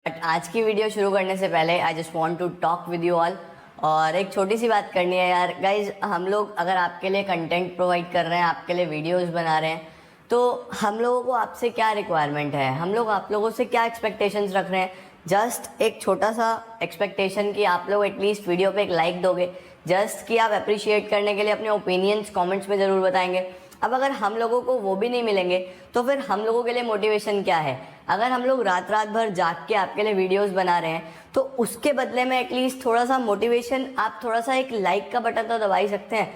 But आज की video शुरू करने से पहले I just want to talk with you all. और एक छोटी सी बात करनी है यार गाइज, हम लोग अगर आपके लिए कंटेंट प्रोवाइड कर रहे हैं, आपके लिए वीडियोस बना रहे हैं, तो हम लोगों को आपसे क्या रिक्वायरमेंट है, हम लोग आप लोगों से क्या एक्सपेक्टेशंस रख रहे हैं। जस्ट एक छोटा सा एक्सपेक्टेशन कि आप लोग एटलीस्ट वीडियो पे एक लाइक दोगे, जस्ट कि आप अप्रिशिएट करने के लिए अपने ओपिनियंस कमेंट्स में ज़रूर बताएंगे। अब अगर हम लोगों को वो भी नहीं मिलेंगे तो फिर हम लोगों के लिए मोटिवेशन क्या है। अगर हम लोग रात रात भर जाग के आपके लिए वीडियोस बना रहे हैं तो उसके बदले में एटलीस्ट थोड़ा सा मोटिवेशन, आप थोड़ा सा एक लाइक का बटन तो दबा ही सकते हैं।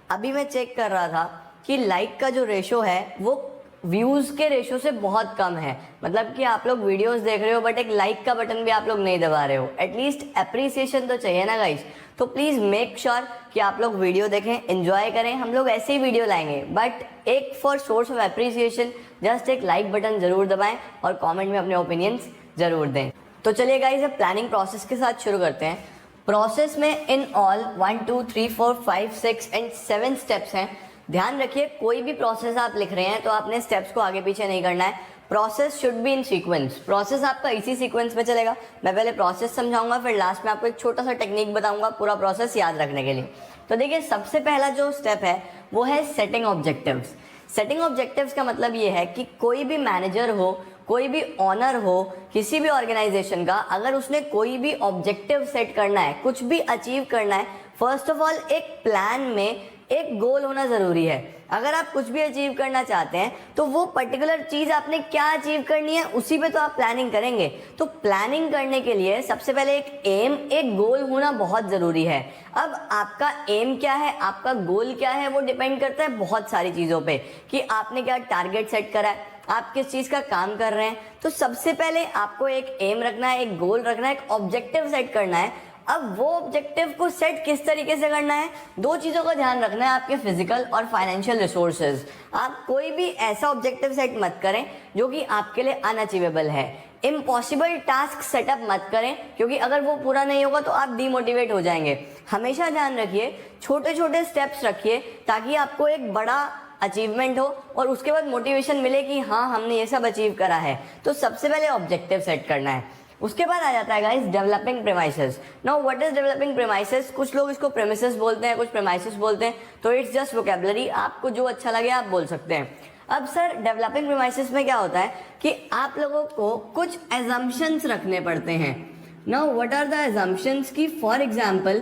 अभी मैं चेक कर रहा था कि लाइक का जो रेशो है वो व्यूज़ के रेशो से बहुत कम है। मतलब कि आप लोग वीडियोस देख रहे हो बट एक लाइक का बटन भी आप लोग नहीं दबा रहे हो। एटलीस्ट अप्रिसिएशन तो चाहिए ना गाइस। तो प्लीज़ मेक श्योर कि आप लोग वीडियो देखें, एंजॉय करें। हम लोग ऐसे ही वीडियो लाएंगे बट एक for source of appreciation just एक लाइक बटन ज़रूर दबाएं और कॉमेंट में अपने ओपिनियंस ज़रूर दें। तो चलिए गाइस, अब प्लानिंग प्रोसेस के साथ शुरू करते हैं। प्रोसेस में इन ऑल 1 2 3 4 5 6 एंड 7 स्टेप्स हैं। ध्यान रखिए, कोई भी प्रोसेस आप लिख रहे हैं तो आपने स्टेप्स को आगे पीछे नहीं करना है। Process should be in sequence. Process आपका इसी सीक्वेंस में चलेगा। मैं पहले प्रोसेस समझाऊंगा, फिर लास्ट में आपको एक छोटा सा टेक्निक बताऊंगा पूरा प्रोसेस याद रखने के लिए। तो देखिए, सबसे पहला जो स्टेप है वो है सेटिंग ऑब्जेक्टिव्स। सेटिंग ऑब्जेक्टिव्स का मतलब ये है कि कोई भी मैनेजर हो, कोई भी ऑनर हो किसी भी ऑर्गेनाइजेशन का, अगर उसने कोई भी ऑब्जेक्टिव सेट करना है, कुछ भी अचीव करना है, फर्स्ट ऑफ ऑल एक प्लान में एक गोल होना ज़रूरी है। अगर आप कुछ भी अचीव करना चाहते हैं तो वो पर्टिकुलर चीज़ आपने क्या अचीव करनी है उसी पे तो आप प्लानिंग करेंगे। तो प्लानिंग करने के लिए सबसे पहले एक एम, एक गोल होना बहुत ज़रूरी है। अब आपका एम क्या है, आपका गोल क्या है, वो डिपेंड करता है बहुत सारी चीज़ों पे कि आपने क्या टारगेट सेट करा है, आप किस चीज़ का काम कर रहे हैं। तो सबसे पहले आपको एक एम रखना है, एक गोल रखना है, एक ऑब्जेक्टिव सेट करना है। अब वो ऑब्जेक्टिव को सेट किस तरीके से करना है, दो चीज़ों का ध्यान रखना है, आपके फिजिकल और फाइनेंशियल रिसोर्सेज। आप कोई भी ऐसा ऑब्जेक्टिव सेट मत करें जो कि आपके लिए अनअचीवेबल है। इम्पॉसिबल टास्क सेटअप मत करें, क्योंकि अगर वो पूरा नहीं होगा तो आप डीमोटिवेट हो जाएंगे। हमेशा ध्यान रखिए, छोटे छोटे स्टेप्स रखिए ताकि आपको एक बड़ा अचीवमेंट हो और उसके बाद मोटिवेशन मिले कि हाँ हमने ये सब अचीव करा है। तो सबसे पहले ऑब्जेक्टिव सेट करना है। उसके बाद आ जाता है guys developing premises. Now what is developing premises? कुछ लोग इसको प्रेमिसेस बोलते हैं, कुछ प्रेमाइसेस बोलते हैं, तो इट्स जस्ट वोकैबुलरी, आपको जो अच्छा लगे आप बोल सकते हैं। अब सर, डेवलपिंग प्रेमाइसेस में क्या होता है कि आप लोगों को कुछ एजम्पशंस रखने पड़ते हैं। Now what are the assumptions? की फॉर एग्जाम्पल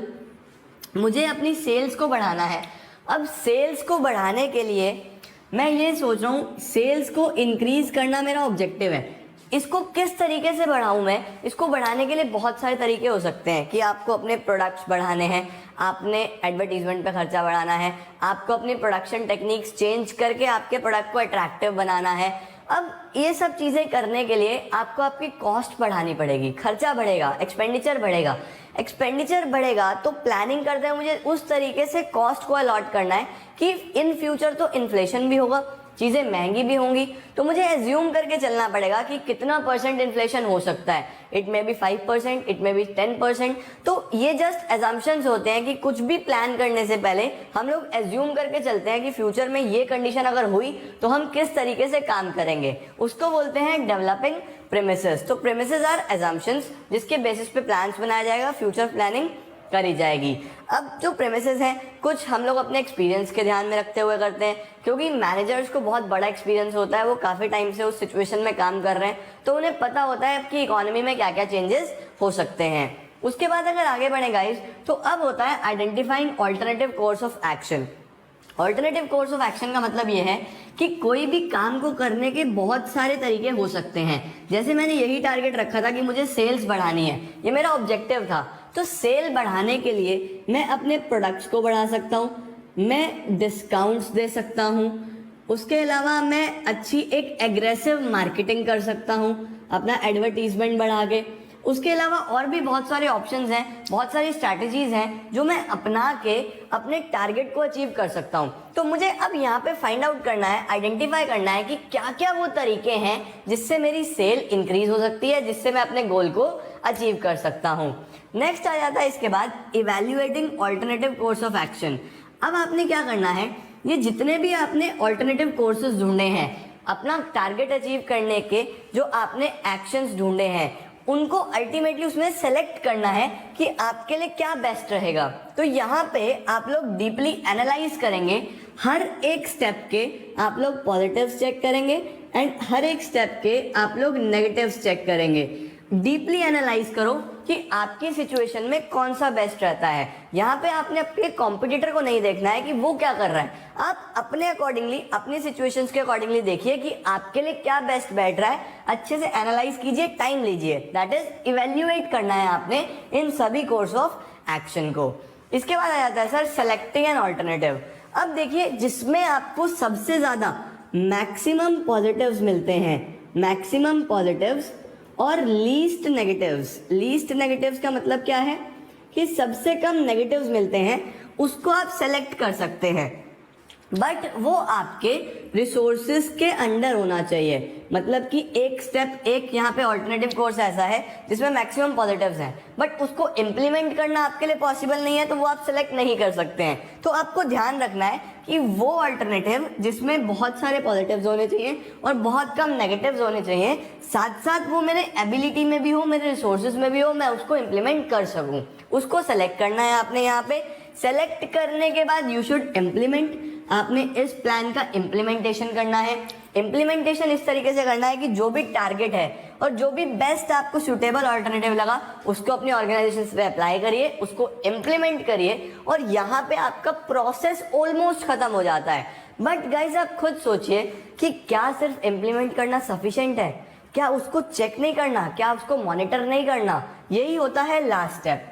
मुझे अपनी सेल्स को बढ़ाना है। अब सेल्स को बढ़ाने के लिए मैं ये सोच रहा हूँ, सेल्स को इंक्रीज करना मेरा ऑब्जेक्टिव है। इसको किस तरीके से बढ़ाऊं मैं? इसको बढ़ाने के लिए बहुत सारे तरीके हो सकते हैं कि आपको अपने प्रोडक्ट्स बढ़ाने हैं, आपने एडवर्टीजमेंट पे खर्चा बढ़ाना है, आपको अपनी प्रोडक्शन टेक्निक्स चेंज करके आपके प्रोडक्ट को अट्रैक्टिव बनाना है। अब ये सब चीज़ें करने के लिए आपको आपकी कॉस्ट बढ़ानी पड़ेगी, खर्चा बढ़ेगा, एक्सपेंडिचर बढ़ेगा। एक्सपेंडिचर बढ़ेगा तो प्लानिंग करते हैं मुझे उस तरीके से कॉस्ट को अलॉट करना है कि इन फ्यूचर तो इन्फ्लेशन भी होगा, चीज़ें महंगी भी होंगी, तो मुझे एज्यूम करके चलना पड़ेगा कि कितना परसेंट इन्फ्लेशन हो सकता है। It may be 5%, it may be 10%। तो ये जस्ट एजम्पशंस होते हैं कि कुछ भी प्लान करने से पहले हम लोग एज्यूम करके चलते हैं कि फ्यूचर में ये कंडीशन अगर हुई तो हम किस तरीके से काम करेंगे। उसको बोलते हैं डेवलपिंग प्रेमिसेस। तो प्रेमिसेस आर एजम्पशंस जिसके बेसिस पे प्लान्स बनाया जाएगा, फ्यूचर प्लानिंग करी जाएगी। अब जो प्रेमिसेस हैं कुछ हम लोग अपने एक्सपीरियंस के ध्यान में रखते हुए करते हैं, क्योंकि मैनेजर्स को बहुत बड़ा एक्सपीरियंस होता है, वो काफ़ी टाइम से उस सिचुएशन में काम कर रहे हैं, तो उन्हें पता होता है कि इकोनॉमी में क्या क्या चेंजेस हो सकते हैं। उसके बाद अगर आगे बढ़े गाइस, तो अब होता है identifying alternative course of action. Alternative course of action का मतलब ये है कि कोई भी काम को करने के बहुत सारे तरीके हो सकते हैं। जैसे मैंने यही टारगेट रखा था कि मुझे सेल्स बढ़ानी है, ये मेरा ऑब्जेक्टिव था। तो सेल बढ़ाने के लिए मैं अपने प्रोडक्ट्स को बढ़ा सकता हूँ, मैं डिस्काउंट्स दे सकता हूँ, उसके अलावा मैं अच्छी एक एग्रेसिव मार्केटिंग कर सकता हूँ अपना एडवर्टीजमेंट बढ़ा के। उसके अलावा और भी बहुत सारे ऑप्शंस हैं, बहुत सारी स्ट्रैटेजीज हैं जो मैं अपना के अपने टारगेट को अचीव कर सकता हूं। तो मुझे अब यहाँ पे फाइंड आउट करना है, आइडेंटिफाई करना है कि क्या क्या वो तरीके हैं जिससे मेरी सेल इंक्रीज हो सकती है, जिससे मैं अपने गोल को अचीव कर सकता हूँ। नेक्स्ट आ जाता है इसके बाद evaluating alternative course of action. अब आपने क्या करना है, ये जितने भी आपने ऑल्टरनेटिव कोर्सेज ढूंढे हैं, अपना टारगेट अचीव करने के जो आपने एक्शंस ढूंढे हैं, उनको अल्टीमेटली उसमें सेलेक्ट करना है कि आपके लिए क्या बेस्ट रहेगा। तो यहाँ पे आप लोग डीपली एनालाइज करेंगे, हर एक स्टेप के आप लोग पॉजिटिव्स चेक करेंगे एंड हर एक स्टेप के आप लोग नेगेटिव्स चेक करेंगे। डीपली एनालाइज करो कि आपकी सिचुएशन में कौन सा बेस्ट रहता है। यहाँ पे आपने अपने कॉम्पिटिटर को नहीं देखना है कि वो क्या कर रहा है, आप अपने अकॉर्डिंगली अपनी सिचुएशंस के अकॉर्डिंगली देखिए कि आपके लिए क्या बेस्ट बैठ रहा है। अच्छे से एनालाइज कीजिए, टाइम लीजिए, दैट इज इवेल्युएट करना है आपने इन सभी कोर्स ऑफ एक्शन को। इसके बाद आ जाता है सर सेलेक्टिंग एन ऑल्टरनेटिव। अब देखिए जिसमें आपको सबसे ज्यादा मैक्सिमम पॉजिटिव्स मिलते हैं, मैक्सिमम पॉजिटिव्स और लीस्ट नेगेटिव्स। लीस्ट नेगेटिव्स का मतलब क्या है कि सबसे कम नेगेटिव्स मिलते हैं, उसको आप सेलेक्ट कर सकते हैं, बट वो आपके रिसोर्सेज के अंडर होना चाहिए। मतलब कि एक स्टेप, एक यहाँ पे ऑल्टरनेटिव कोर्स ऐसा है जिसमें मैक्सिमम पॉजिटिव्स हैं, बट उसको इम्प्लीमेंट करना आपके लिए पॉसिबल नहीं है, तो वो आप सेलेक्ट नहीं कर सकते हैं। तो आपको ध्यान रखना है कि वो ऑल्टरनेटिव जिसमें बहुत सारे पॉजिटिव्स होने चाहिए और बहुत कम नेगेटिव्स होने चाहिए, साथ साथ वो मेरे एबिलिटी में भी हो, मेरे रिसोर्सेज में भी हो, मैं उसको इम्प्लीमेंट कर सकूं, उसको सेलेक्ट करना है आपने। यहाँ पे सेलेक्ट करने के बाद यू शुड इम्प्लीमेंट। आपने इस प्लान का इम्प्लीमेंटेशन करना है। इम्प्लीमेंटेशन इस तरीके से करना है कि जो भी टारगेट है और जो भी बेस्ट आपको सुटेबल ऑल्टरनेटिव लगा उसको अपनी ऑर्गेनाइजेशन पे अप्लाई करिए, उसको इम्प्लीमेंट करिए और यहाँ पे आपका प्रोसेस ऑलमोस्ट खत्म हो जाता है। बट गाइज आप खुद सोचिए कि क्या सिर्फ इम्प्लीमेंट करना सफिशिएंट है? क्या उसको चेक नहीं करना? क्या उसको मॉनिटर नहीं करना? यही होता है लास्ट स्टेप।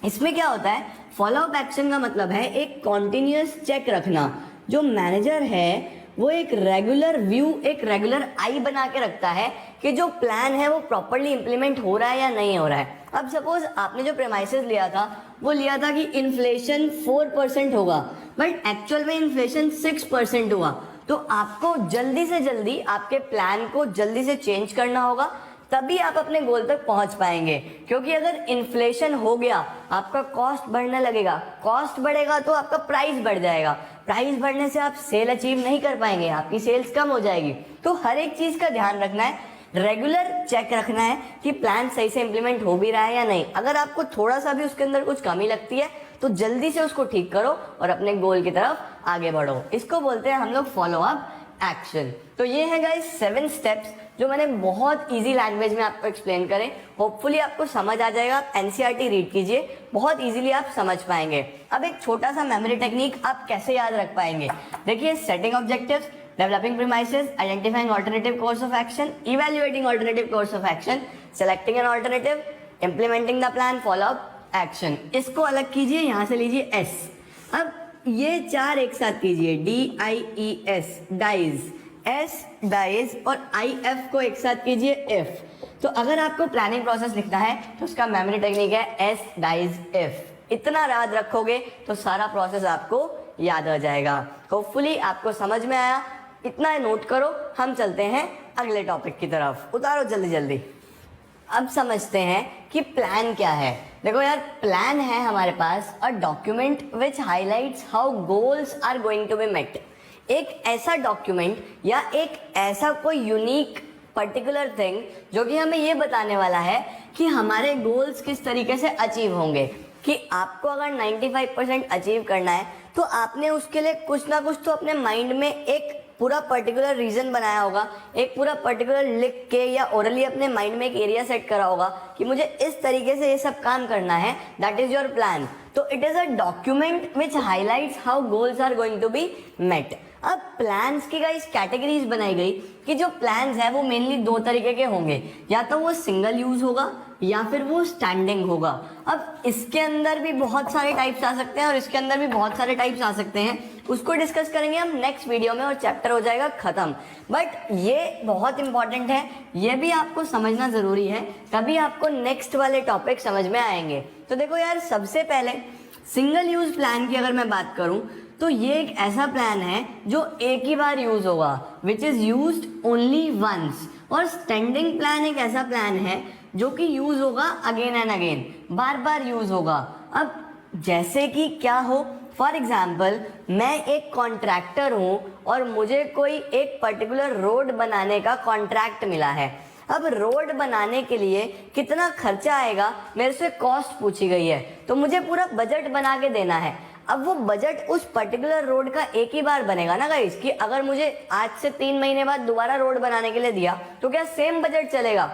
इसमें क्या होता है, फॉलो अप एक्शन का मतलब है एक कॉन्टिन्यूअस चेक रखना। जो मैनेजर है वो एक रेगुलर व्यू, एक रेगुलर आई बना के रखता है कि जो प्लान है वो प्रॉपरली इंप्लीमेंट हो रहा है या नहीं हो रहा है। अब सपोज आपने जो प्रेमाइसेस लिया था वो लिया था कि इन्फ्लेशन 4% होगा, बट एक्चुअल में इन्फ्लेशन 6% हुआ, तो आपको जल्दी से जल्दी आपके प्लान को जल्दी से चेंज करना होगा, तभी आप अपने गोल तक पहुंच पाएंगे। क्योंकि अगर इन्फ्लेशन हो गया आपका कॉस्ट बढ़ने लगेगा, कॉस्ट बढ़ेगा तो आपका प्राइस बढ़ जाएगा, प्राइस बढ़ने से आप सेल अचीव नहीं कर पाएंगे, आपकी सेल्स कम हो जाएगी। तो हर एक चीज का ध्यान रखना है, रेगुलर चेक रखना है कि प्लान सही से इंप्लीमेंट हो भी रहा है या नहीं। अगर आपको थोड़ा सा भी उसके अंदर कुछ कमी लगती है तो जल्दी से उसको ठीक करो और अपने गोल की तरफ आगे बढ़ो। इसको बोलते हैं हम लोग फॉलो अप एक्शन। तो ये है गाइस 7 स्टेप्स जो मैंने बहुत इजी लैंग्वेज में आपको एक्सप्लेन करे। होपफुली आपको समझ आ जाएगा। आप एनसीईआरटी रीड कीजिए, बहुत इजीली आप समझ पाएंगे। अब एक छोटा सा मेमोरी टेक्निक आप कैसे याद रख पाएंगे, देखिए setting objectives, developing premises, identifying alternative course of action, evaluating alternative course of action, selecting an alternative, implementing the plan, follow up action. इसको अलग कीजिए, यहाँ से लीजिए एस। अब ये 4 एक साथ कीजिए, DIES, डाइज, S डाइज और IF को एक साथ कीजिए F। तो अगर आपको प्लानिंग प्रोसेस लिखना है तो उसका मेमोरी टेक्निक है S डाइज F। इतना याद रखोगे तो सारा प्रोसेस आपको याद आ जाएगा। होपफुली आपको समझ में आया, इतना नोट करो। हम चलते हैं अगले टॉपिक की तरफ, उतारो जल्दी जल्दी। अब समझते हैं कि प्लान क्या है। देखो यार, प्लान है हमारे पास a document which highlights how goals are going to be met. एक ऐसा डॉक्यूमेंट या एक ऐसा कोई यूनिक पर्टिकुलर थिंग जो कि हमें ये बताने वाला है कि हमारे गोल्स किस तरीके से अचीव होंगे। कि आपको अगर 95% अचीव करना है तो आपने उसके लिए कुछ ना कुछ तो अपने माइंड में एक पूरा पर्टिकुलर रीजन बनाया होगा, एक पूरा पर्टिकुलर लिख के या ओरली अपने माइंड में एक एरिया सेट करा होगा कि मुझे इस तरीके से ये सब काम करना है। That is your plan. तो it is a document which highlights how goals are going to be met. अब प्लान्स की गाइस कैटेगरीज बनाई गई कि जो प्लान्स है वो मेनली 2 तरीके के होंगे, या तो वो सिंगल यूज होगा या फिर वो स्टैंडिंग होगा। अब इसके अंदर भी बहुत सारे टाइप्स आ सकते हैं और इसके अंदर भी बहुत सारे टाइप्स आ सकते हैं, उसको डिस्कस करेंगे हम नेक्स्ट वीडियो में और चैप्टर हो जाएगा खत्म। बट ये बहुत इंपॉर्टेंट है, ये भी आपको समझना जरूरी है, तभी आपको नेक्स्ट वाले टॉपिक समझ में आएंगे। तो देखो यार, सबसे पहले सिंगल यूज प्लान की अगर मैं बात करूं तो ये एक ऐसा प्लान है जो एक ही बार यूज होगा, which is used only once. और स्टैंडिंग प्लान एक ऐसा प्लान है जो कि यूज होगा अगेन एंड अगेन, बार बार यूज होगा। अब जैसे कि क्या हो, फॉर एग्जाम्पल मैं एक कॉन्ट्रैक्टर हूँ और मुझे कोई एक पर्टिकुलर रोड बनाने का कॉन्ट्रैक्ट मिला है। अब रोड बनाने के लिए कितना खर्चा आएगा मेरे से कॉस्ट पूछी गई है, तो मुझे पूरा बजट बना के देना है। अब वो बजट उस पर्टिकुलर रोड का एक ही बार बनेगा ना गाइस, कि अगर मुझे आज से 3 महीने बाद दोबारा रोड बनाने के लिए दिया तो क्या सेम बजट चलेगा?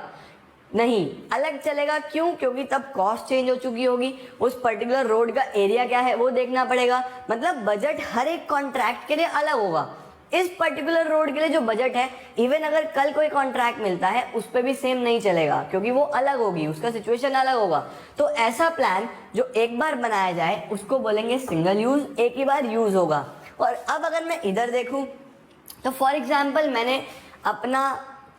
नहीं, अलग चलेगा। क्यों? क्योंकि तब कॉस्ट चेंज हो चुकी होगी, उस पर्टिकुलर रोड का एरिया क्या है वो देखना पड़ेगा। मतलब बजट हर एक कॉन्ट्रैक्ट के लिए अलग होगा। इस पर्टिकुलर रोड के लिए जो बजट है, इवन अगर कल कोई कॉन्ट्रैक्ट मिलता है उस पर भी सेम नहीं चलेगा, क्योंकि वो अलग होगी, उसका सिचुएशन अलग होगा। तो ऐसा प्लान जो एक बार बनाया जाए उसको बोलेंगे सिंगल यूज, एक ही बार यूज होगा। और अब अगर मैं इधर देखूं तो फॉर एग्जाम्पल मैंने अपना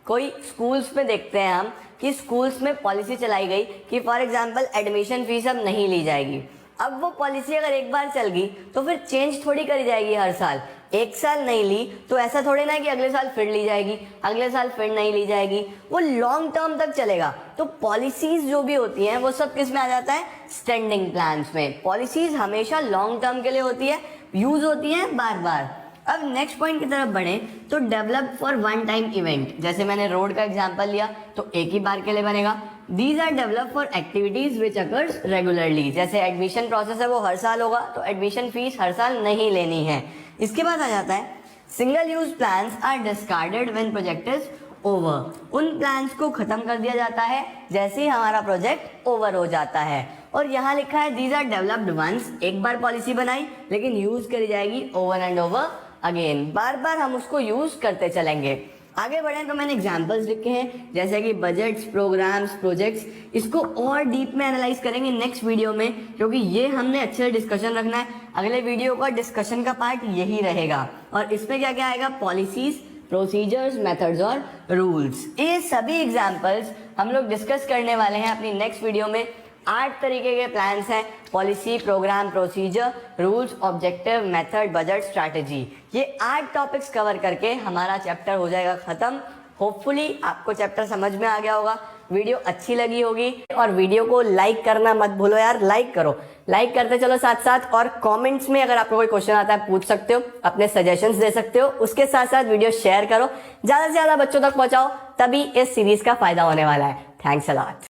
कोई स्कूल्स में देखते हैं हम कि स्कूल्स में पॉलिसी चलाई गई कि फॉर एग्जाम्पल एडमिशन फीस अब नहीं ली जाएगी। अब वो पॉलिसी अगर एक बार चल गई तो फिर चेंज थोड़ी करी जाएगी हर साल। एक साल नहीं ली तो ऐसा थोड़ी ना कि अगले साल फिर ली जाएगी, अगले साल फिर नहीं ली जाएगी, वो लॉन्ग टर्म तक चलेगा। तो पॉलिसीज जो भी होती हैं वो सब किस में आ जाता है? स्टैंडिंग प्लान्स में। पॉलिसीज हमेशा लॉन्ग टर्म के लिए होती है, यूज होती है बार बार। अब नेक्स्ट पॉइंट की तरफ बढ़े तो develop for one time event. जैसे मैंने रोड का एग्जांपल लिया तो एक ही बार के लिए बनेगा। These are develop for activities which occurs regularly. जैसे एडमिशन प्रोसेस है वो हर साल होगा, तो एडमिशन फीस हर साल नहीं लेनी है। इसके बाद आ जाता है single use plans are discarded when project is over. उन प्लान्स को खत्म कर दिया जाता है जैसे ही हमारा प्रोजेक्ट ओवर हो जाता है। और यहाँ लिखा है दीज आर डेवलप्ड वंस। एक बार पॉलिसी बनाई लेकिन यूज करी जाएगी ओवर एंड ओवर अगेन, बार बार हम उसको यूज करते चलेंगे। आगे बढ़े तो मैंने एग्जाम्पल्स लिखे हैं जैसे कि बजट्स, प्रोग्राम्स, प्रोजेक्ट्स। इसको और डीप में एनालाइज करेंगे नेक्स्ट वीडियो में, क्योंकि ये हमने अच्छे से डिस्कशन रखना है। अगले वीडियो का डिस्कशन का पार्ट यही रहेगा। और इसमें क्या क्या आएगा? पॉलिसीज, प्रोसीजर्स, मेथड्स और रूल्स। ये सभी एग्जाम्पल्स हम लोग डिस्कस करने वाले हैं अपनी नेक्स्ट वीडियो में। 8 तरीके के प्लान्स हैं: policy, programme, procedure, rules, objective, method, budget, strategy. ये 8 टॉपिक्स कवर करके हमारा चैप्टर हो जाएगा खत्म। होपफुली आपको चैप्टर समझ में आ गया होगा, वीडियो अच्छी लगी होगी। और वीडियो को लाइक करना मत भूलो यार, लाइक करो, लाइक करते चलो साथ साथ। और कमेंट्स में अगर आपको कोई क्वेश्चन आता है पूछ सकते हो, अपने सजेशंस दे सकते हो। उसके साथ साथ वीडियो शेयर करो, ज्यादा से ज्यादा बच्चों तक पहुंचाओ, तभी इस सीरीज का फायदा होने वाला है। Thanks a lot.